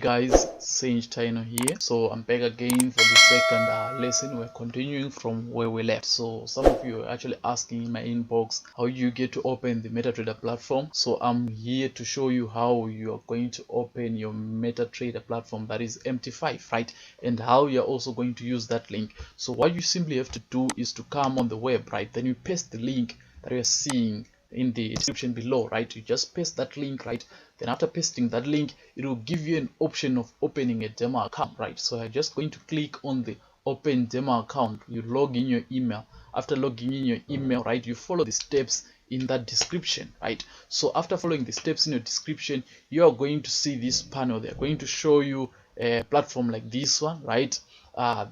guys, Sage Tino here. So I'm back again for the second lesson. We're continuing from where we left. So some of you are actually asking in my inbox how you get to open the MetaTrader platform. So I'm here to show you how you are going to open your MetaTrader platform, that is MT5, right? And how you're also going to use that link. So what you simply have to do is to come on the web, right? Then you paste the link that you're seeing in the description below, right? You just paste that link, right? Then after pasting that link, it will give you an option of opening a demo account, right? So I'm just going to click on the open demo account. You log in your email. After logging in your email, right, you follow the steps in that description, right? So after following the steps in your description, you are going to see this panel. They're going to show you a platform like this one, right?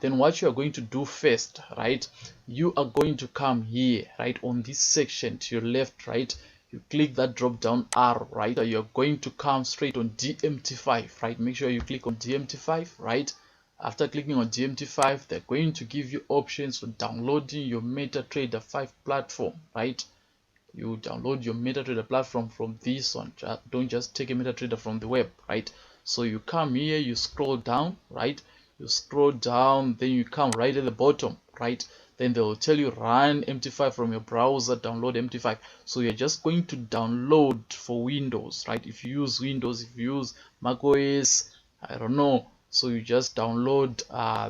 Then what you are going to do first, right, you are going to come here, right, on this section to your left, right? You click that drop down arrow, right? You're going to come straight on DMT5, right? Make sure you click on DMT5, right? After clicking on DMT5, they're going to give you options for downloading your MetaTrader 5 platform, right? You download your MetaTrader platform from this one. Don't just take a MetaTrader from the web, right? So you come here, you scroll down, right? You scroll down, then you come right at the bottom, right? Then they will tell you run MT5 from your browser, download MT5. So you're just going to download for Windows, right? If you use Windows, if you use macOS, I don't know. So you just download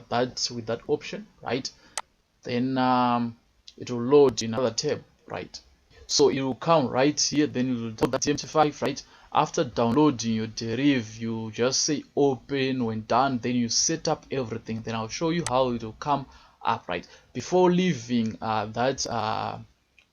that with that option, right? Then it will load in another tab, right? So it will come right here, then you will download that MT5, right? After downloading your Deriv, you just say open. When done, then you set up everything. Then I'll show you how it will come up, right? Before leaving that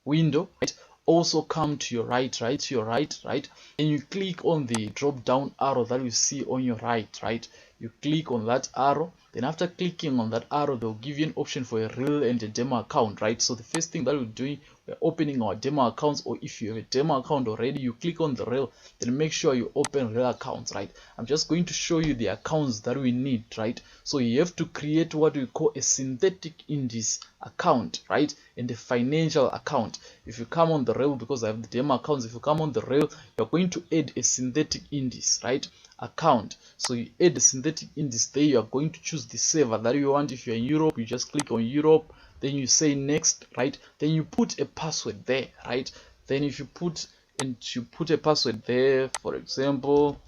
window, right, also come to your right, to your right, and you click on the drop down arrow that you see on your right. You click on that arrow. Then after clicking on that arrow, they'll give you an option for a real and a demo account, right? So the first thing that we're doing, we're opening our demo accounts, or if you have a demo account already, you click on the real, then make sure you open real accounts, right? I'm just going to show you the accounts that we need, right? So you have to create what we call a synthetic index account, right? And a financial account. If you come on the real, because I have the demo accounts, if you come on the real, you're going to add a synthetic index, right, account. So you add the synthetic index there. You are going to choose the server that you want. If you're in Europe, you just click on Europe, then you say next, right? Then you put a password there, right? Then if you put a password there, for example,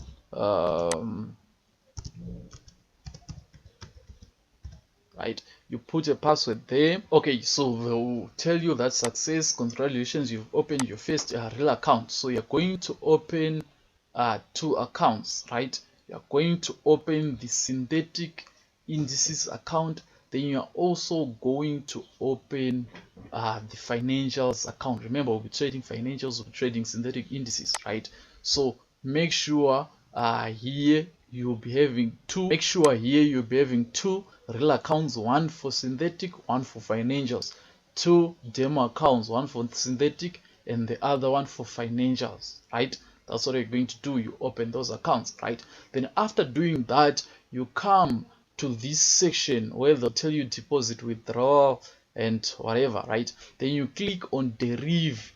right, you put a password there. Okay, so they'll tell you that success, congratulations, you've opened your first real account. So you're going to open two accounts, right? You're going to open the synthetic indices account, then you're also going to open the financials account. Remember, we'll be trading financials, we'll be trading synthetic indices, right? So make sure here you'll be having two. Make sure here you'll be having two real accounts, one for synthetic, one for financials. Two demo accounts, one for synthetic and the other one for financials, right? That's what you're going to do. You open those accounts, right? Then after doing that, you come to this section where they'll tell you deposit, withdrawal, and whatever, right? Then you click on Deriv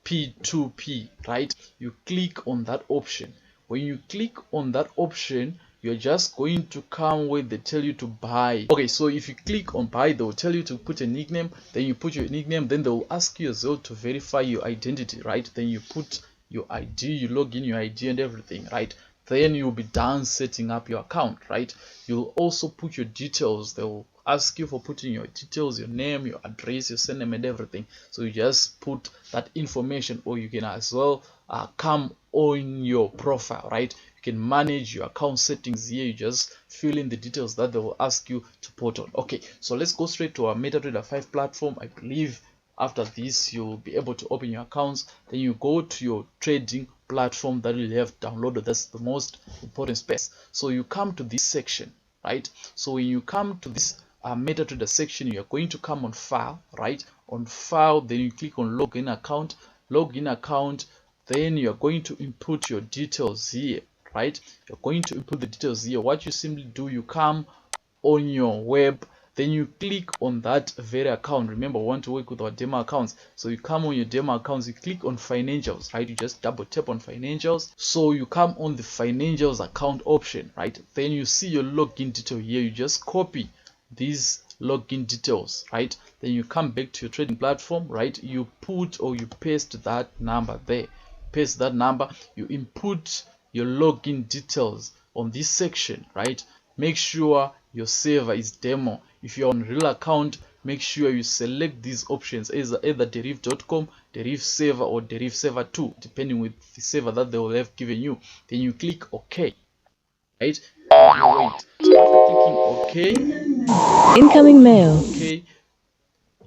P2P, right? You click on that option. When you click on that option, you're just going to come where they tell you to buy. Okay, so if you click on buy, they'll tell you to put a nickname. Then you put your nickname. Then they'll ask you as well to verify your identity, right? Then you put your ID, you log in your ID and everything, right? Then you'll be done setting up your account, right? You'll also put your details. They'll ask you for putting your details, your name, your address, your surname and everything. So you just put that information, or you can as well come on your profile, right? You can manage your account settings here. You just fill in the details that they will ask you to put on. Okay, so let's go straight to our MetaTrader 5 platform. I believe after this you'll be able to open your accounts. Then you go to your trading platform that you have downloaded. That's the most important space. So you come to this section, right? So when you come to this MetaTrader section, you're going to come on file, right? On file, then you click on login account. Then you're going to input your details here, right? You're going to input the details here. What you simply do, you come on your web, then you click on that very account. Remember, we want to work with our demo accounts, so you come on your demo accounts, you click on financials, right? You just double tap on financials. So you come on the financials account option, right? Then you see your login detail here. You just copy these login details, right? Then you come back to your trading platform, right? You put or you paste that number there, paste that number, you input your login details on this section, right? Make sure your server is demo. If you're on real account, make sure you select these options, either deriv.com, deriv server, or deriv server 2, depending with the server that they will have given you. Then you click OK, right? Wait, so after clicking OK, incoming mail. OK,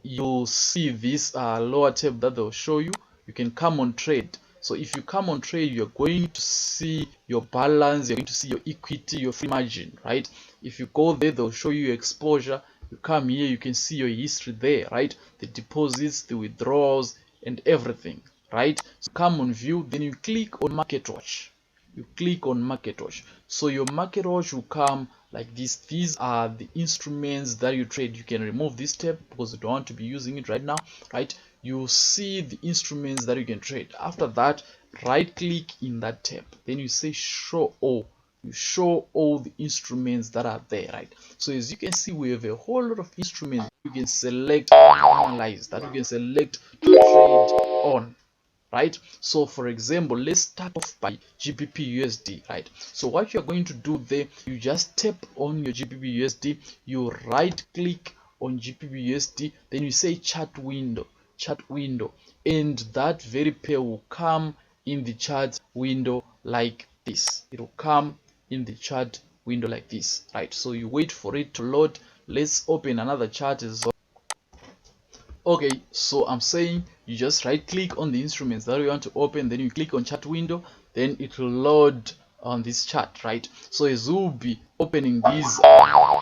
you'll see this lower tab that they'll show you. You can come on trade. So if you come on trade, you're going to see your balance, you're going to see your equity, your free margin, right? If you go there, they'll show you your exposure. You come here, you can see your history there, right? The deposits, the withdrawals, and everything, right? So come on view, then you click on market watch. You click on market watch. So your market watch will come like this. These are the instruments that you trade. You can remove this tab because you don't want to be using it right now, right? You see the instruments that you can trade. After that, right click in that tab, then you say show all. You show all the instruments that are there, right? So as you can see, we have a whole lot of instruments you can select to analyze, that you can select to trade on, right? So for example, let's start off by GBP USD, right? So what you're going to do there, you just tap on your GBP USD, you right click on GBP USD, then you say chart window, and that very pair will come in the chart window like this. It will come in the chart window like this, right? So you wait for it to load. Let's open another chart as well. Okay, so I'm saying you just right click on the instruments that you want to open, then you click on chart window, then it will load on this chart, right? So as we'll be opening these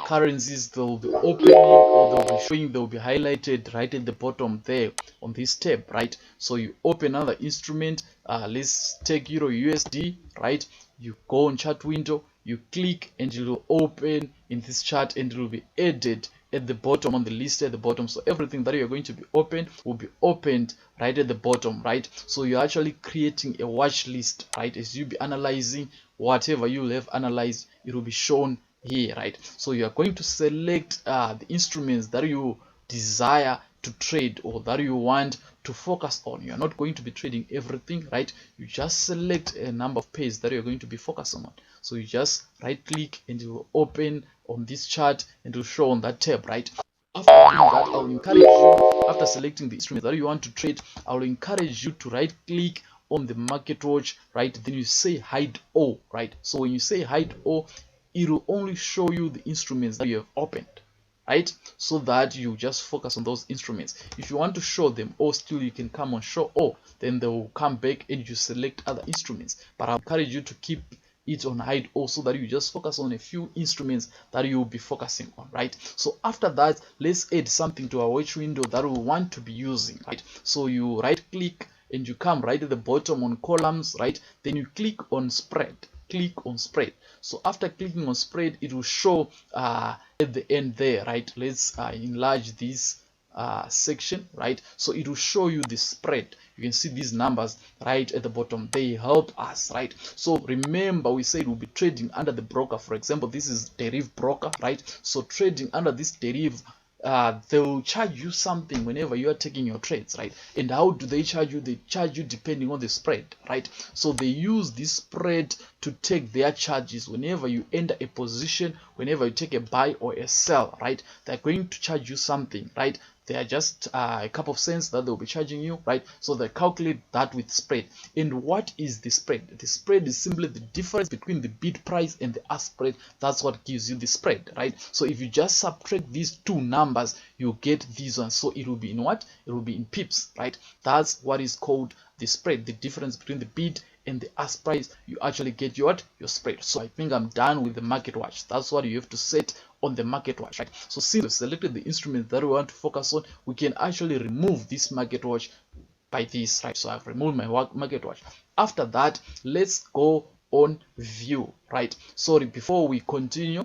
currencies, they'll be opening, or they'll be showing, they'll be highlighted right at the bottom there on this tab, right? So you open another instrument, let's take Euro USD, right? You go on chart window, you click, and it will open in this chart, and it will be added at the bottom, on the list at the bottom. So everything that you're going to be open will be opened right at the bottom, right? So you're actually creating a watch list, right? As you be analyzing whatever you will have analyzed, it will be shown here, right? So you are going to select the instruments that you desire to trade or that you want to focus on. You are not going to be trading everything, right? You just select a number of pairs that you're going to be focusing on. So you just right click and it will open on this chart and it will show on that tab, right? After doing that, I will encourage you, after selecting the instrument that you want to trade, I will encourage you to right click on the market watch, right? Then you say hide all, right? So when you say hide all, it will only show you the instruments that you have opened, right? So that you just focus on those instruments. If you want to show them all, still you can come on show all, then they will come back and you select other instruments. But I encourage you to keep it on hide also, that you just focus on a few instruments that you will be focusing on, right? So after that, let's add something to our watch window that we want to be using, right? So you right click and you come right at the bottom on columns, right? Then you click on spread, click on spread. So after clicking on spread, it will show at the end there, right? Let's enlarge this section, right? So it will show you the spread. You can see these numbers right at the bottom. They help us, right? So remember, we said we'll be trading under the broker. For example, this is Deriv broker, right? So trading under this Deriv, they will charge you something whenever you are taking your trades, right? And how do they charge you? They charge you depending on the spread, right? So they use this spread to take their charges whenever you enter a position, whenever you take a buy or a sell, right? They're going to charge you something, right? They are just a couple of cents that they'll be charging you, right? So they calculate that with spread. And what is the spread? The spread is simply the difference between the bid price and the ask spread. That's what gives you the spread, right? So if you just subtract these two numbers, you get these ones. So it will be in what? It will be in pips, right? That's what is called the spread, the difference between the bid and the ask price. You actually get your spread. So I think I'm done with the market watch. That's what you have to set on the market watch, right? So since we've selected the instrument that we want to focus on, we can actually remove this market watch by this, right? So I've removed my market watch. After that, let's go on view, right? Sorry, before we continue,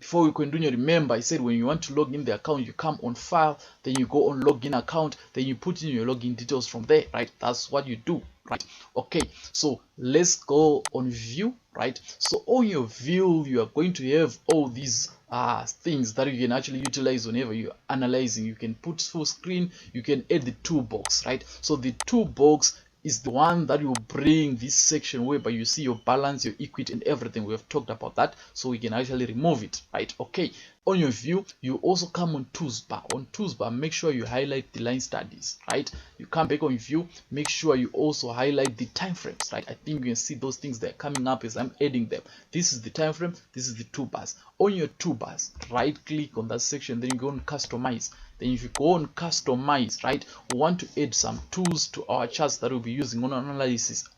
before we continue, remember I said when you want to log in the account, you come on file, then you go on login account, then you put in your login details from there, right? That's what you do, right? Okay, so let's go on view, right? So on your view, you are going to have all these things that you can actually utilize whenever you're analyzing. You can put full screen, you can add the toolbox, right? So the toolbox is the one that will bring this section whereby you see your balance, your equity, and everything. We have talked about that, so we can actually remove it, right? Okay, on your view, you also come on toolbar. On toolbar, make sure you highlight the line studies, right? You come back on view, make sure you also highlight the time frames, right? I think you can see those things that are coming up as I'm adding them. This is the time frame, this is the toolbars. On your toolbars, right click on that section, then you go on customize. Then if you go on customize, right, we want to add some tools to our charts that we'll be using on our analysis.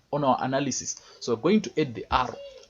So we're going to add the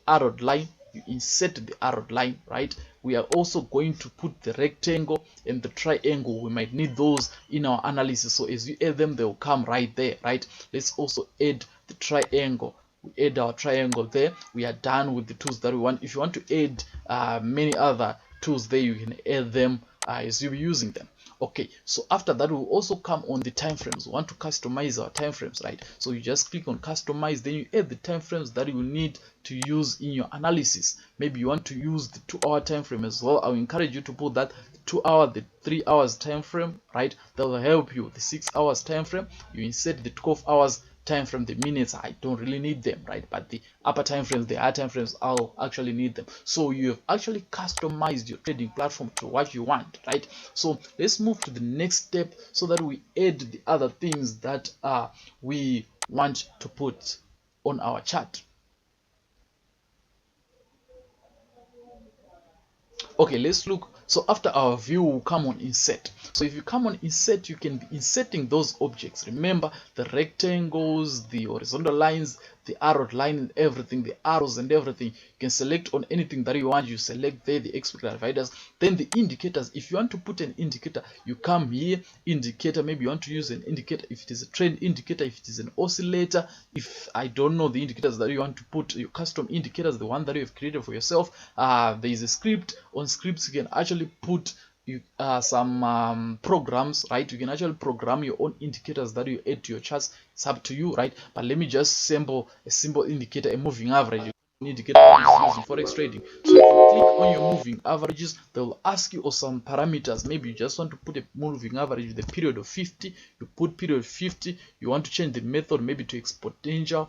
arrowed line. You insert the arrowed line, right? We are also going to put the rectangle and the triangle. We might need those in our analysis, so as you add them, they will come right there, right? Let's also add the triangle. We add our triangle there. We are done with the tools that we want. If you want to add many other tools there, you can add them as you'll be using them. Okay, so after that, we'll also come on the time frames. We want to customize our time frames, right? So you just click on customize, then you add the time frames that you will need to use in your analysis. Maybe you want to use the 2-hour time frame as well. I will encourage you to put that 2 hour, the 3 hours time frame, right? That will help you. The 6 hours time frame, you insert the 12 hours time frame. The minutes, I don't really need them, right? But the upper time frames, the higher time frames, I'll actually need them. So you have actually customized your trading platform to what you want, right? So let's move to the next step so that we add the other things that we want to put on our chart. Okay, let's look. So after our view, we'll come on insert. So if you come on insert, you can be inserting those objects. Remember the rectangles, the horizontal lines, the arrowed line, and everything, the arrows and everything. You can select on anything that you want. You select there the expert dividers. Then the indicators. If you want to put an indicator, you come here, indicator. Maybe you want to use an indicator. If it is a trend indicator, if it is an oscillator, if I don't know the indicators that you want to put, your custom indicators, the one that you have created for yourself. There is a script. On scripts, you can actually put some programs, right? You can actually program your own indicators that you add to your charts. It's up to you, right? But let me just sample a simple indicator, a moving average indicator used in forex trading. So if you click on your moving averages, they will ask you some parameters. Maybe you just want to put a moving average with a period of 50. You put period 50. You want to change the method maybe to exponential.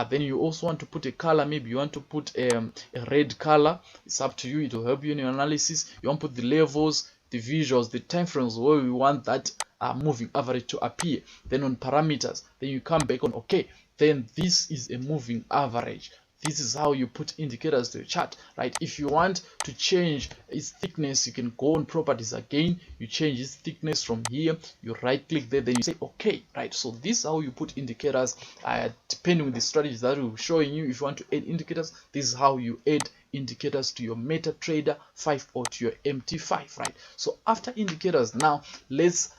Then you also want to put a color. Maybe you want to put a red color. It's up to you. It will help you in your analysis. You want to put the levels, the visuals, the time frames where we want that moving average to appear. Then on parameters, then you come back on okay. Then this is a moving average. This is how you put indicators to your chart, right? If you want to change its thickness, you can go on properties again. You change its thickness from here. You right click there, then you say okay, right? So this is how you put indicators. Depending on the strategies that we're showing you, if you want to add indicators, this is how you add indicators to your MetaTrader 5 or to your MT5, right? So after indicators, now let's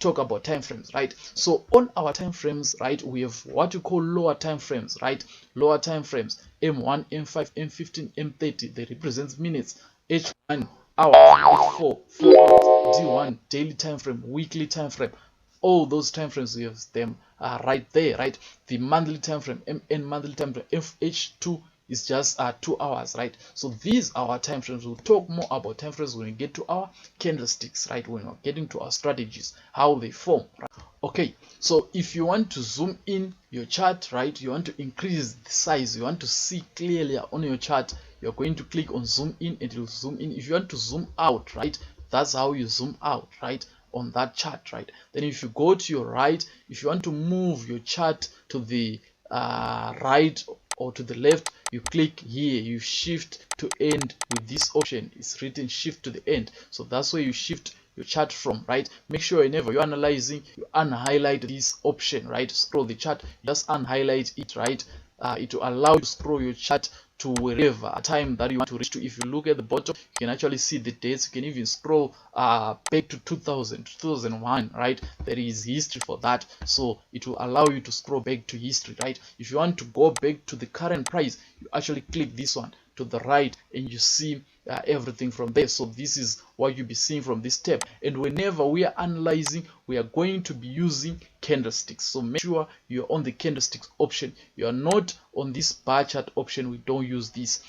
talk about time frames, right? So on our time frames, right, we have what you call lower time frames, right? Lower time frames, M1, M5, M15, M30. They represent minutes. H1 hours, H4 4 hours, D1 daily time frame, weekly time frame. All those time frames, we have them right there, right? The monthly time frame, MN monthly time frame, FH2 is just 2 hours, right? So these are our time frames. We'll talk more about time frames when we get to our candlesticks, right? When we're getting to our strategies, how they form, right? Okay, so if you want to zoom in your chart, right, you want to increase the size, you want to see clearly on your chart, you're going to click on zoom in and it will zoom in. If you want to zoom out, right, that's how you zoom out, right, on that chart, right? Then if you go to your right, if you want to move your chart to the right or to the left, you click here, you shift to end with this option. It's written shift to the end, so that's where you shift your chart from, right? Make sure whenever you're analyzing, you unhighlight this option, right? Scroll the chart, just unhighlight it, right? it will allow you to scroll your chart to wherever time that you want to reach to. If you look at the bottom, you can actually see the dates. You can even scroll back to 2000, 2001, right? There is history for that, so it will allow you to scroll back to history, right? If you want to go back to the current price, you actually click this one to the right and you see everything from there. So this is what you'll be seeing from this tab. And whenever we are analyzing, we are going to be using candlesticks, so make sure you're on the candlesticks option. You are not on this bar chart option. We don't use this.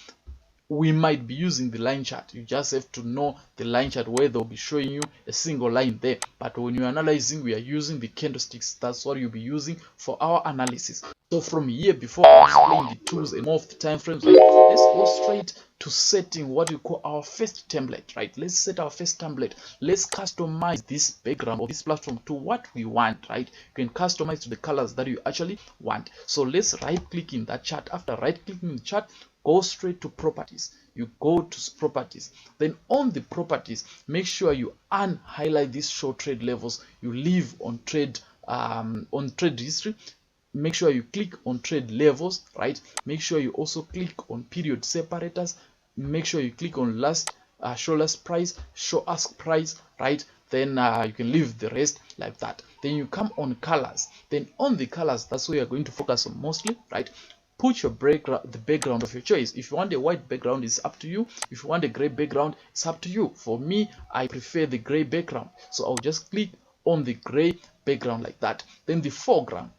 We might be using the line chart. You just have to know the line chart where they'll be showing you a single line there. But when you're analyzing, we are using the candlesticks. That's what you'll be using for our analysis. So from here, before I explain the tools and more of the time frames, right, let's go straight to setting what we call our first template, right? Let's set our first template. Let's customize this background of this platform to what we want, right? You can customize to the colors that you actually want. So let's right click in that chart. After right clicking in the chart, go straight to properties. You go to properties, then on the properties, make sure you unhighlight these show trade levels. You leave on trade history. Make sure you click on trade levels, right? Make sure you also click on period separators. Make sure you click on show last price, show ask price, right? Then you can leave the rest like that. Then you come on colors. Then on the colors, that's where you're going to focus on mostly, right? Put your the background of your choice. If you want a white background, it's up to you. If you want a gray background, it's up to you. For me, I prefer the gray background, so I'll just click on the gray background like that. Then the foreground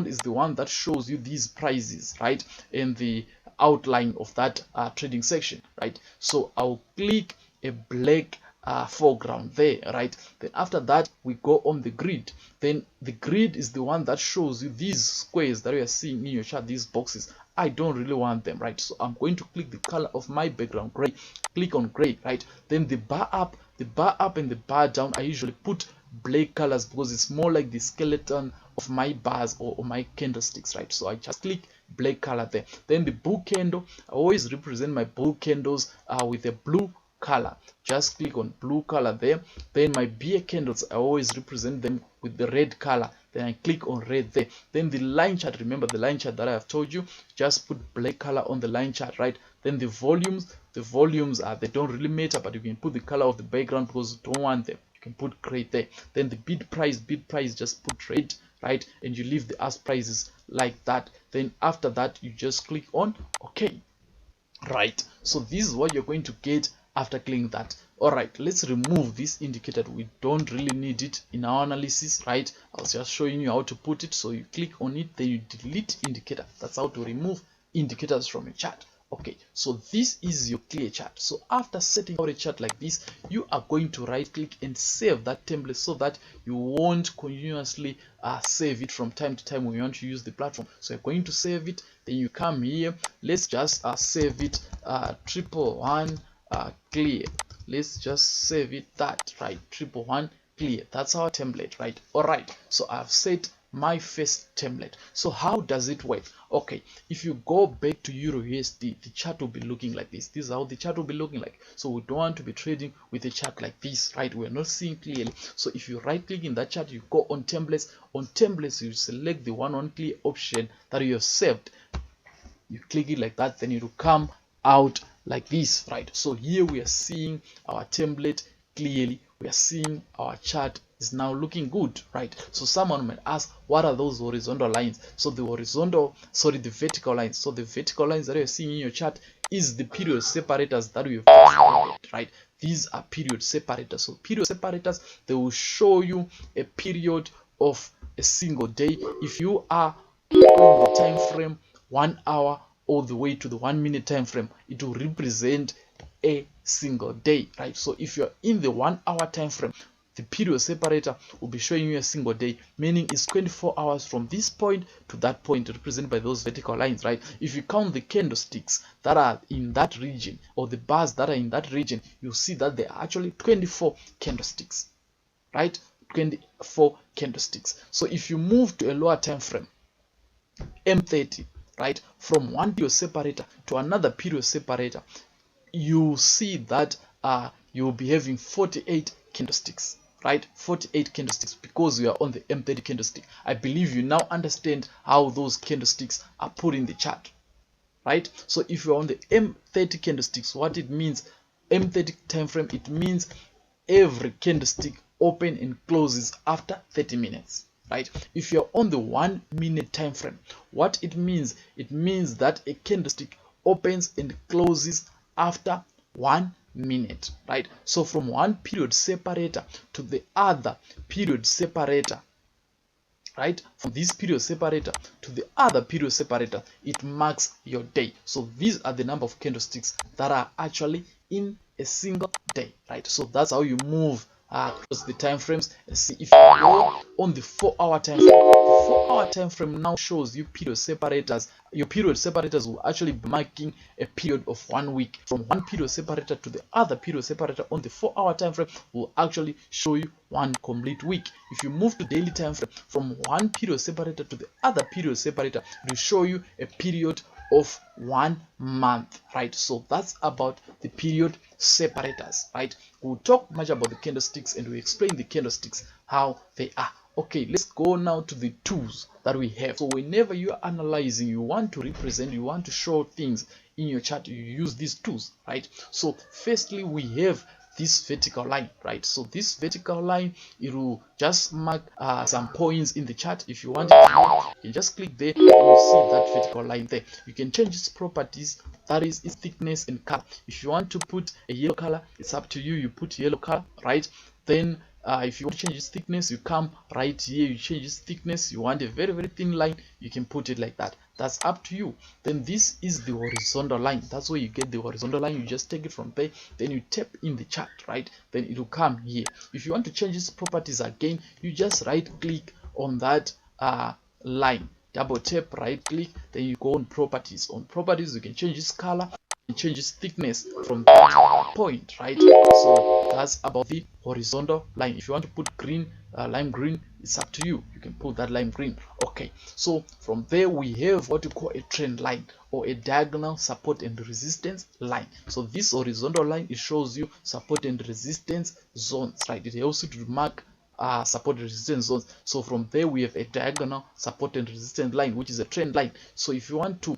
is the one that shows you these prices, right, and the outline of that trading section, right? So I'll click a black foreground there, right? Then after that, we go on the grid. Then the grid is the one that shows you these squares that you are seeing in your chart, these boxes. I don't really want them, right? So I'm going to click the color of my background, gray. Click on gray, right? Then the bar up and the bar down, I usually put black colors because it's more like the skeleton of my bars or my candlesticks, right? So I just click black color there. Then the bull candle, I always represent my bull candles with a blue color. Just click on blue color there. Then my beer candles, I always represent them with the red color. Then I click on red there. Then the line chart, remember the line chart that I have told you, just put black color on the line chart, right? Then the volumes they don't really matter, but you can put the color of the background because you don't want them. You can put gray there. Then the bid price just put red, right? And you leave the ask prices like that. Then after that, you just click on OK, right? So this is what you're going to get after clicking that. All right, let's remove this indicator. We don't really need it in our analysis, right? I was just showing you how to put it. So you click on it, then you delete indicator. That's how to remove indicators from your chart. Okay, so this is your clear chart. So after setting out a chart like this, you are going to right click and save that template so that you won't continuously save it from time to time when you want to use the platform. So you're going to save it, then you come here. Let's just save it 111 clear. Let's just save it that, right? 111 clear. That's our template, right? All right, so I've set my first template. So how does it work? Okay, if you go back to Euro USD, the chart will be looking like this. This is how the chart will be looking like. So we don't want to be trading with a chart like this, right? We're not seeing clearly. So if you right click in that chart, you go on templates. On templates, you select the one clear option that you have saved. You click it like that, then it will come out like this, right? So here we are seeing our template clearly. We are seeing our chart is now looking good, right? So someone might ask, what are those horizontal lines? So the vertical lines. So the vertical lines that you're seeing in your chart is the period separators that we have created, right? These are period separators. So period separators, they will show you a period of a single day. If you are on the time frame 1 hour all the way to the 1 minute time frame, it will represent a single day, right? So if you're in the 1 hour time frame, the period separator will be showing you a single day, meaning it's 24 hours from this point to that point, represented by those vertical lines, right? If you count the candlesticks that are in that region or the bars that are in that region, you'll see that there are actually 24 candlesticks, right? 24 candlesticks. So if you move to a lower time frame, M30, right, from one period separator to another period separator, you see that you'll be having 48 candlesticks, right? 48 candlesticks, because we are on the M30 candlestick. I believe you now understand how those candlesticks are put in the chart, right? So if you're on the M30 candlesticks, what it means, M30 time frame, it means every candlestick open and closes after 30 minutes, right? If you're on the 1 minute time frame, what it means that a candlestick opens and closes after 1 minute, right? So from one period separator to the other period separator, right, from this period separator to the other period separator, it marks your day. So these are the number of candlesticks that are actually in a single day, right? So that's how you move across the time frames. And see, if you go on the 4-hour time frame, the 4-hour time frame now shows you period separators. Your period separators will actually be marking a period of 1 week. From one period separator to the other period separator on the 4-hour time frame will actually show you 1 complete week. If you move to daily time frame, from one period separator to the other period separator, it will show you a period of 1 month, right? So that's about the period separators, right? We'll talk much about the candlesticks and we explain the candlesticks, how they are. Okay, let's go now to the tools that we have. So whenever you are analyzing, you want to represent, you want to show things in your chart, you use these tools, right? So firstly, we have this vertical line, right? So this vertical line, it will just mark some points in the chart. If you want it to mark, you can just click there and you see that vertical line there. You can change its properties, that is its thickness and color. If you want to put a yellow color, it's up to you, you put yellow color, right? Then if you want to change its thickness, you come right here, you change its thickness. You want a very, very thin line, you can put it like that. That's up to you. Then this is the horizontal line. That's where you get the horizontal line. You just take it from there, then you tap in the chart, right? Then it will come here. If you want to change its properties again, you just right click on that line, double tap, right click, then you go on properties. On properties, you can change its color, change its thickness from that point, right? So that's about the horizontal line. If you want to put green, lime green, it's up to you, you can put that lime green. Okay, so from there we have what we call a trend line, or a diagonal support and resistance line. So this horizontal line, it shows you support and resistance zones, right? It helps you to mark support and resistance zones. So from there we have a diagonal support and resistance line, which is a trend line. So if you want to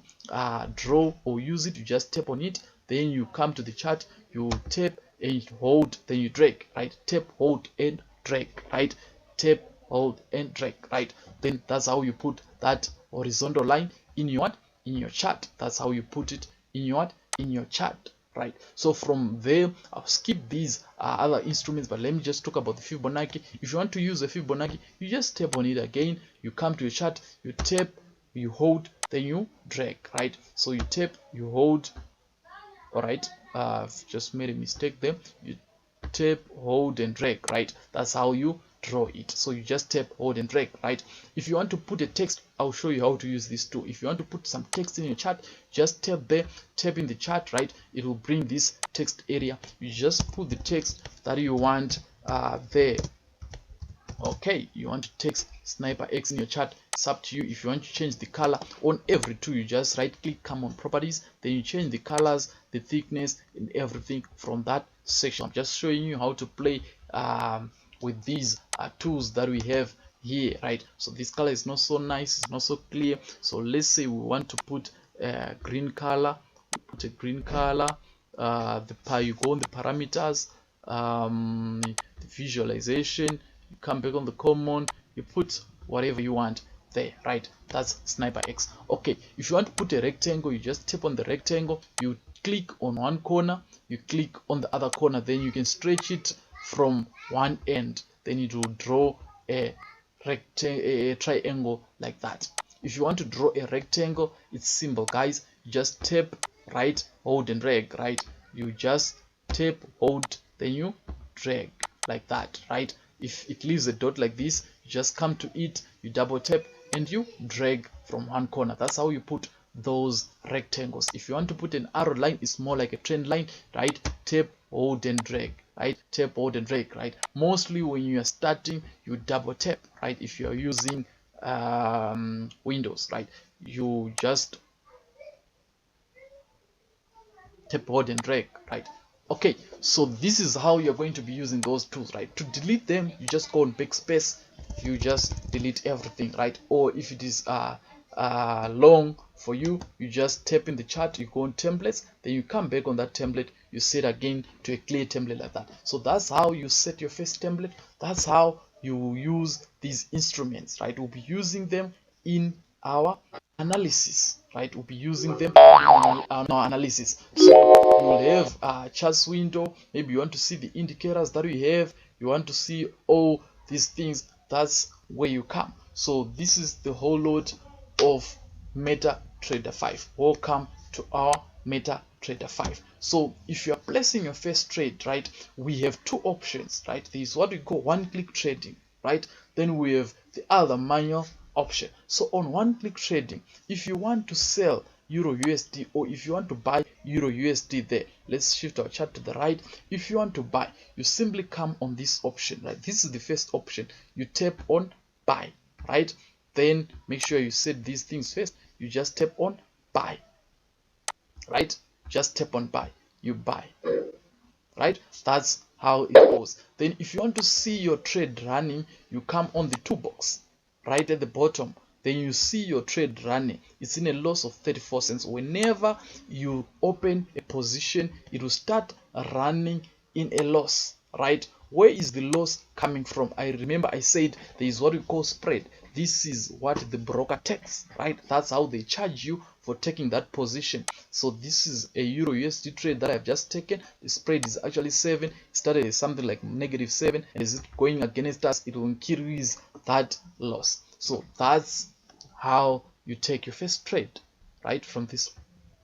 draw or use it, you just tap on it, then you come to the chart, you tap and hold, then you drag, right? Tap, hold and drag, right? Tap, hold and drag, right? Then that's how you put that horizontal line in your chart. That's how you put it in your chart, right? So from there, I'll skip these other instruments, but let me just talk about the Fibonacci. If you want to use the Fibonacci, you just tap on it again, you come to your chart, you tap, you hold, then you drag, right? So you tap, you hold. All right, I've just made a mistake there. You tap, hold and drag, right? That's how you draw it. So you just tap, hold and drag, right? If you want to put a text, I'll show you how to use this too. If you want to put some text in your chart, just tap there, tap in the chart, right? It will bring this text area. You just put the text that you want there. Okay, you want to text Sniper X in your chart, it's up to you. If you want to change the color on every tool, you just right click, come on properties, then you change the colors, the thickness and everything from that section. I'm just showing you how to play with these tools that we have here, right? So this color is not so nice, it's not so clear. So let's say we want to put a green color, put a green color. You go on the parameters, the visualization, you come back on the common, you put whatever you want there, right? That's Sniper X. Okay, if you want to put a rectangle, you just tap on the rectangle, you click on one corner, you click on the other corner, then you can stretch it from one end, then it will draw a triangle like that. If you want to draw a rectangle, it's simple, guys. You just tap, right, hold and drag, right? You just tap, hold, then you drag like that, right? If it leaves a dot like this, you just come to it, you double tap and you drag from one corner. That's how you put those rectangles. If you want to put an arrow line, it's more like a trend line, right? Tap, hold and drag, right? Tap, hold and drag, right? Mostly when you are starting, you double tap, right? If you are using Windows, right, you just tap, hold and drag, right? Okay, so this is how you're going to be using those tools, right? To delete them, you just go on backspace, you just delete everything, right? Or if it is long for you, you just tap in the chart, you go on templates, then you come back on that template, you set again to a clear template like that. So that's how you set your first template. That's how you use these instruments, right? We'll be using them in our analysis, right? We'll be using them in our analysis. So you'll have a charts window. Maybe you want to see the indicators that we have, you want to see all these things. That's where you come. So this is the whole lot of MetaTrader 5. Welcome to our MetaTrader 5. So if you are placing your first trade, right, we have two options, right? There is what we call one-click trading, right? Then we have the other manual option. So on one-click trading, if you want to sell Euro USD or if you want to buy Euro USD there, let's shift our chart to the right. If you want to buy, you simply come on this option, right? This is the first option. You tap on buy, right? Then make sure you set these things first. You just tap on buy, right? Just tap on buy, you buy, right? That's how it goes. Then if you want to see your trade running, you come on the toolbox right at the bottom, then you see your trade running. It's in a loss of 34 cents. Whenever you open a position, it will start running in a loss, right? Where is the loss coming from? I remember I said there is what we call spread. This is what the broker takes, right? That's how they charge you for taking that position. So this is a Euro USD trade that I've just taken. The spread is actually 7. It started as something like -7, and as it going against us, it will increase that loss. So that's how you take your first trade, right, from this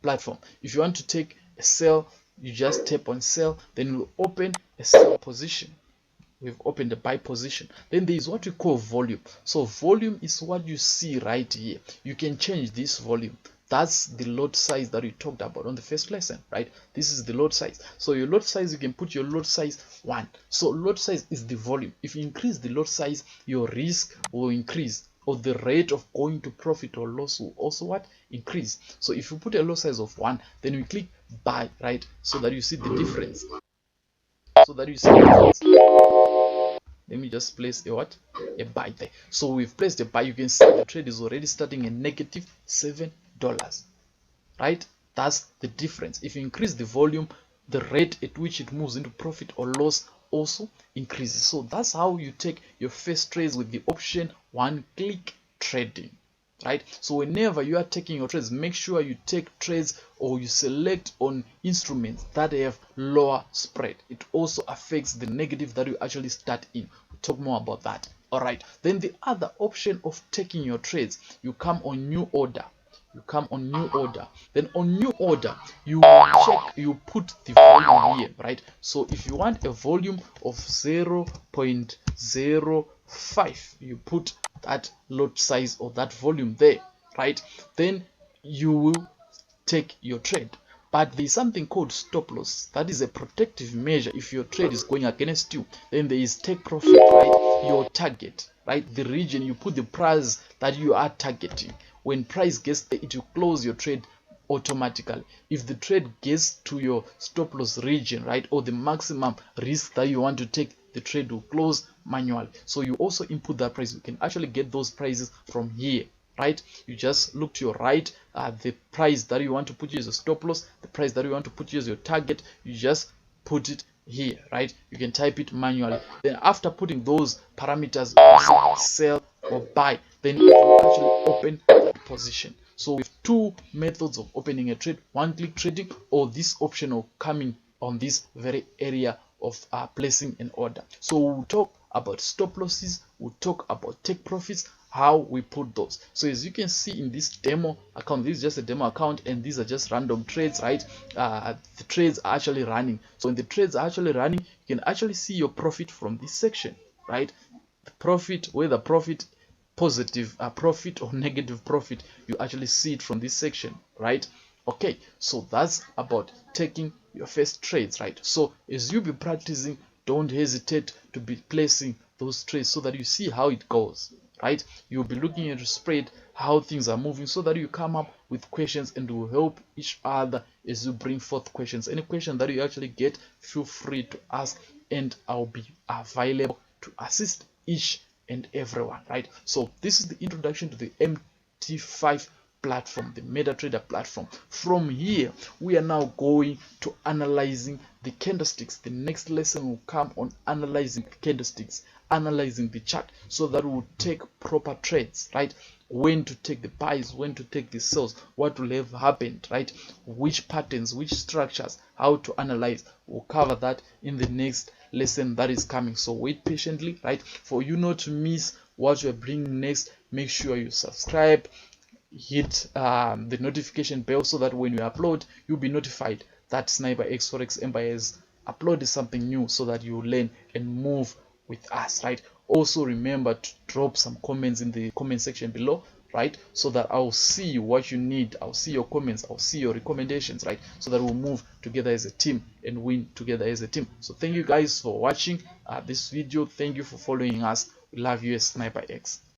platform. If you want to take a sell, you just tap on sell, then you will open a sell position. We've opened the buy position. Then there is what we call volume. So volume is what you see right here. You can change this volume. That's the lot size that we talked about on the first lesson, right? This is the lot size. So your lot size, you can put your lot size 1. So lot size is the volume. If you increase the lot size, your risk will increase, or the rate of going to profit or loss will also what? Increase. So if you put a lot size of 1, then we click buy, right? So that you see the difference. So that you see the difference. Let me just place a what? A buy there. So we've placed a buy. You can see the trade is already starting at -$7, right? That's the difference. If you increase the volume, the rate at which it moves into profit or loss also increases. So that's how you take your first trades with the option one-click trading, right? So whenever you are taking your trades, make sure you take trades or you select on instruments that have lower spread. It also affects the negative that you actually start in. We'll talk more about that. All right, then the other option of taking your trades, you come on new order. You come on new order. Then on new order, you check, you put the volume here, right? So if you want a volume of 0.05, you put that lot size or that volume there, right? Then you will take your trade. But there's something called stop loss. That is a protective measure. If your trade is going against you, then there is take profit, right? Your target, right? The region, you put the price that you are targeting. When price gets there, it will close your trade automatically. If the trade gets to your stop loss region, right, or the maximum risk that you want to take, the trade will close manually. So you also input that price. You can actually get those prices from here, right? You just look to your right, the price that you want to put as a stop loss, the price that you want to put as your target, you just put it here, right? You can type it manually. Then after putting those parameters, sell or buy, then it will actually open that position. So with two methods of opening a trade, one-click trading or this option of coming on this very area of placing an order. So we'll talk about stop losses, we'll talk about take profits, how we put those. So as you can see in this demo account, this is just a demo account and these are just random trades, right? The trades are actually running. So when the trades are actually running, you can actually see your profit from this section, right? The profit, whether profit positive profit or negative profit, you actually see it from this section, right? Okay, so that's about taking your first trades, right? So as you be practicing, don't hesitate to be placing those trades so that you see how it goes, right? You'll be looking at your spread how things are moving, so that you come up with questions and will help each other as you bring forth questions. Any question that you actually get, feel free to ask, and I'll be available to assist each and everyone, right? So this is the introduction to the MT5 platform, the MetaTrader platform. From here, we are now going to analyzing the candlesticks. The next lesson will come on analyzing candlesticks, analyzing the chart, so that we'll take proper trades, right? When to take the buys, when to take the sells, what will have happened, right? Which patterns, which structures, how to analyze. We'll cover that in the next lesson that is coming. So wait patiently, right? For you not to miss what we're bringing next, make sure you subscribe, hit the notification bell, so that when you upload, you'll be notified that Sniper X Forex Empire has uploaded something new, so that you learn and move with us, right? Also remember to drop some comments in the comment section below, right? So that I'll see what you need, I'll see your comments, I'll see your recommendations, right? So that we'll move together as a team and win together as a team. So thank you guys for watching this video. Thank you for following us. We love you as Sniper X.